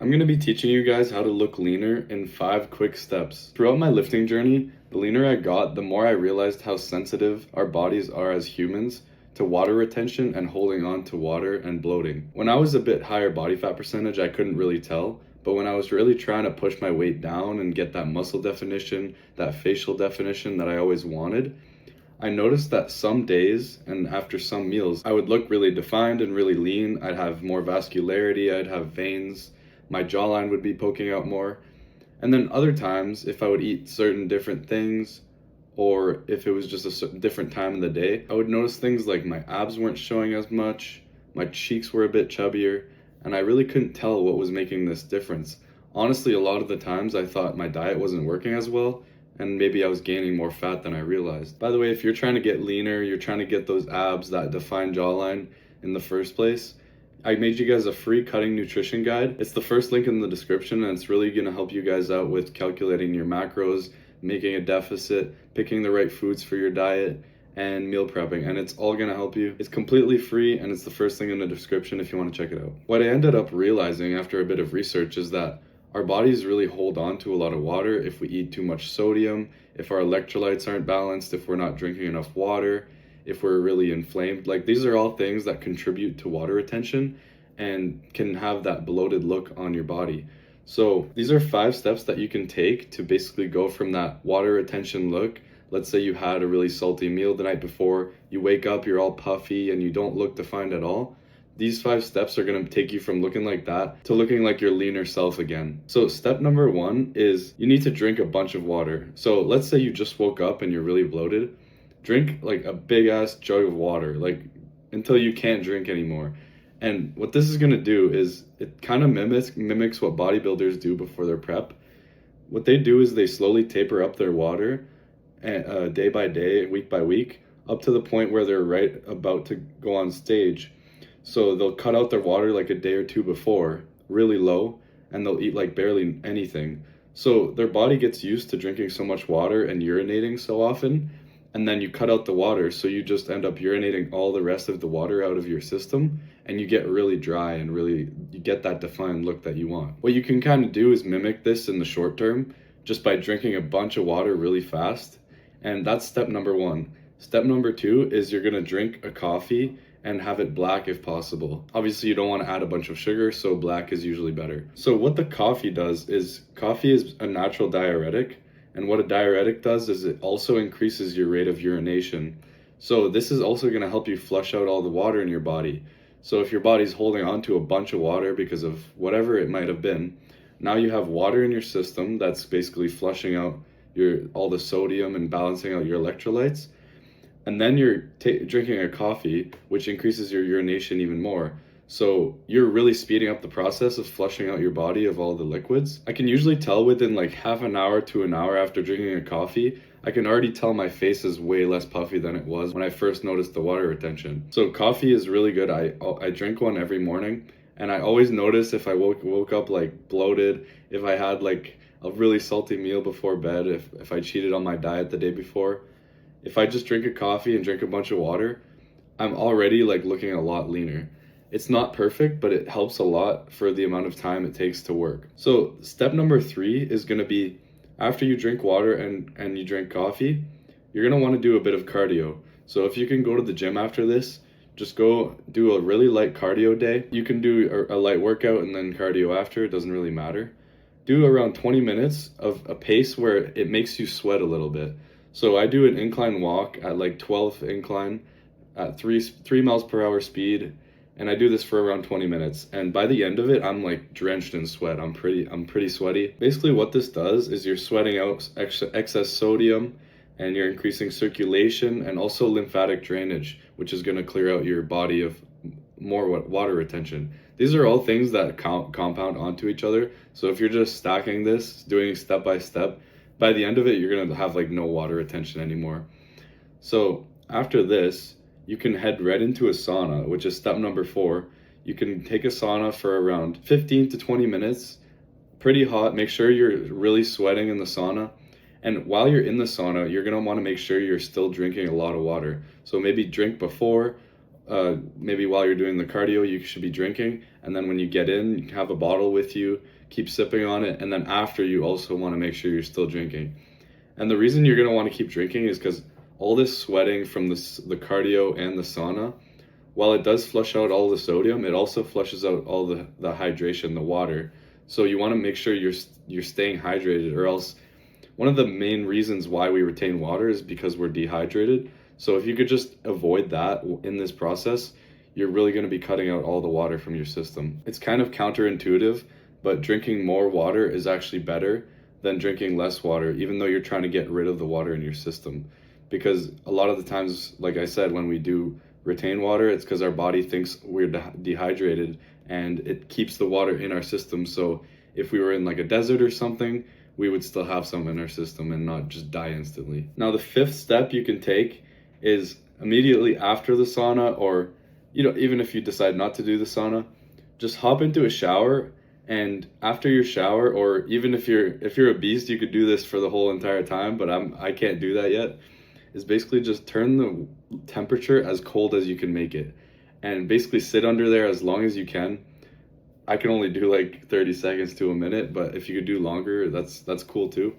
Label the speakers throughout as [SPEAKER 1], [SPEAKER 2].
[SPEAKER 1] I'm going to be teaching you guys how to look leaner in 5 quick steps. Throughout my lifting journey, the leaner I got, the more I realized how sensitive our bodies are as humans to water retention and holding on to water and bloating. When I was a bit higher body fat percentage, I couldn't really tell, but when I was really trying to push my weight down and get that muscle definition, that facial definition that I always wanted, I noticed that some days and after some meals, I would look really defined and really lean. I'd have more vascularity, I'd have veins, my jawline would be poking out more. And then other times, if I would eat certain different things, or if it was just a different time of the day, I would notice things like my abs weren't showing as much, my cheeks were a bit chubbier, and I really couldn't tell what was making this difference. Honestly, a lot of the times I thought my diet wasn't working as well, and maybe I was gaining more fat than I realized. By the way, if you're trying to get leaner, you're trying to get those abs, that defined jawline in the first place, I made you guys a free cutting nutrition guide. It's the first link in the description, and it's really gonna help you guys out with calculating your macros, making a deficit, picking the right foods for your diet, and meal prepping, and it's all gonna help you. It's completely free, and it's the first thing in the description if you wanna check it out. What I ended up realizing after a bit of research is that our bodies really hold on to a lot of water if we eat too much sodium, if our electrolytes aren't balanced, if we're not drinking enough water, if we're really inflamed. Like, these are all things that contribute to water retention and can have that bloated look on your body. So these are 5 steps that you can take to basically go from that water retention look. Let's say you had a really salty meal the night before, you wake up, you're all puffy and you don't look defined at all. These 5 steps are going to take you from looking like that to looking like your leaner self again. So step number 1 is you need to drink a bunch of water. So let's say you just woke up and you're really bloated. Drink like a big ass jug of water, like until you can't drink anymore. And what this is going to do is it kind of mimics what bodybuilders do before their prep. What they do is they slowly taper up their water day by day, week by week, up to the point where they're right about to go on stage. So they'll cut out their water like a day or two before, really low, and they'll eat like barely anything. So their body gets used to drinking so much water and urinating so often, and then you cut out the water, so you just end up urinating all the rest of the water out of your system, and you get really dry and really, you get that defined look that you want. What you can kind of do is mimic this in the short term, just by drinking a bunch of water really fast, and that's step number 1. Step number 2 is you're gonna drink a coffee and have it black if possible. Obviously you don't want to add a bunch of sugar, so black is usually better. So what the coffee does is, coffee is a natural diuretic, and what a diuretic does is it also increases your rate of urination. So this is also going to help you flush out all the water in your body. So if your body's holding on to a bunch of water because of whatever it might have been, now you have water in your system that's basically flushing out all the sodium and balancing out your electrolytes. And then you're drinking a coffee, which increases your urination even more. So you're really speeding up the process of flushing out your body of all the liquids. I can usually tell within like half an hour to an hour after drinking a coffee, I can already tell my face is way less puffy than it was when I first noticed the water retention. So coffee is really good. I drink one every morning, and I always notice if I woke up like bloated, if I had like a really salty meal before bed, if I cheated on my diet the day before. If I just drink a coffee and drink a bunch of water, I'm already like looking a lot leaner. It's not perfect, but it helps a lot for the amount of time it takes to work. So step number 3 is going to be, after you drink water and you drink coffee, you're going to want to do a bit of cardio. So if you can go to the gym after this, just go do a really light cardio day. You can do a light workout and then cardio after, it doesn't really matter. Do around 20 minutes of a pace where it makes you sweat a little bit. So I do an incline walk at like 12 incline at 3 miles per hour speed, and I do this for around 20 minutes. And by the end of it, I'm like drenched in sweat. I'm pretty sweaty. Basically what this does is you're sweating out excess sodium, and you're increasing circulation and also lymphatic drainage, which is going to clear out your body of more water retention. These are all things that compound onto each other. So if you're just stacking this, doing step by step, by the end of it, you're going to have like no water retention anymore. So after this, you can head right into a sauna, which is step number 4. You can take a sauna for around 15 to 20 minutes, pretty hot. Make sure you're really sweating in the sauna. And while you're in the sauna, you're going to want to make sure you're still drinking a lot of water. So maybe drink before, maybe while you're doing the cardio, you should be drinking. And then when you get in, you have a bottle with you, keep sipping on it. And then after, you also want to make sure you're still drinking. And the reason you're going to want to keep drinking is because all this sweating from the cardio and the sauna, while it does flush out all the sodium, it also flushes out all the hydration, the water. So you want to make sure you're staying hydrated, or else one of the main reasons why we retain water is because we're dehydrated. So if you could just avoid that in this process, you're really going to be cutting out all the water from your system. It's kind of counterintuitive, but drinking more water is actually better than drinking less water, even though you're trying to get rid of the water in your system. Because a lot of the times, like I said, when we do retain water, it's because our body thinks we're dehydrated, and it keeps the water in our system. So if we were in like a desert or something, we would still have some in our system and not just die instantly. Now, the fifth step you can take is immediately after the sauna, or even if you decide not to do the sauna, just hop into a shower. And after your shower, or even if you're a beast, you could do this for the whole entire time, but I can't do that yet, is basically just turn the temperature as cold as you can make it, and basically sit under there as long as you can. I can only do like 30 seconds to a minute, but if you could do longer, that's cool too.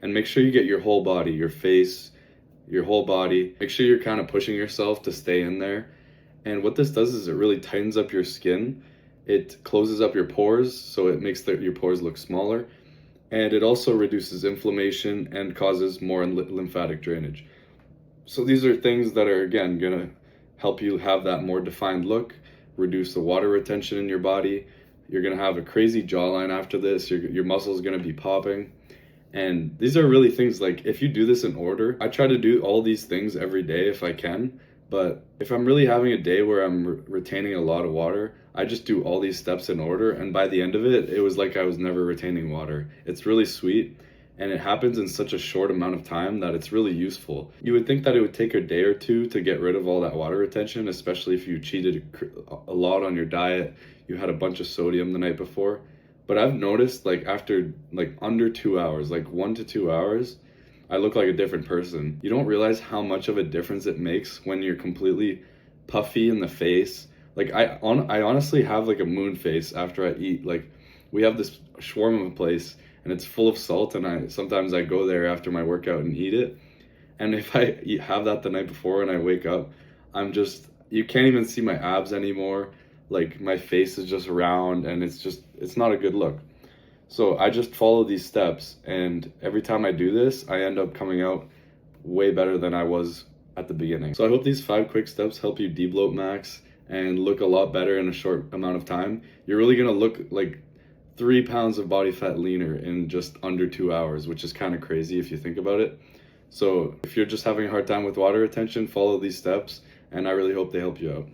[SPEAKER 1] And make sure you get your whole body, your face, your whole body. Make sure you're kind of pushing yourself to stay in there. And what this does is it really tightens up your skin. It closes up your pores, so it makes your pores look smaller. And it also reduces inflammation and causes more lymphatic drainage. So these are things that are, again, going to help you have that more defined look, reduce the water retention in your body. You're going to have a crazy jawline after this. Your muscles are going to be popping. And these are really things, like, if you do this in order, I try to do all these things every day if I can. But if I'm really having a day where I'm retaining a lot of water, I just do all these steps in order. And by the end of it, it was like I was never retaining water. It's really sweet. And it happens in such a short amount of time that it's really useful. You would think that it would take a day or two to get rid of all that water retention, especially if you cheated a lot on your diet, you had a bunch of sodium the night before. But I've noticed, like, after like under 2 hours, like 1 to 2 hours, I look like a different person. You don't realize how much of a difference it makes when you're completely puffy in the face. Like I honestly have like a moon face after I eat. Like, we have this shawarma place and it's full of salt, and sometimes I go there after my workout and eat it. And if I have that the night before and I wake up, you can't even see my abs anymore. Like, my face is just round, and it's not a good look. So I just follow these steps, and every time I do this, I end up coming out way better than I was at the beginning. So I hope these 5 quick steps help you debloatmax and look a lot better in a short amount of time. You're really gonna look like 3 pounds of body fat leaner in just under 2 hours, which is kind of crazy if you think about it. So if you're just having a hard time with water retention, follow these steps, and I really hope they help you out.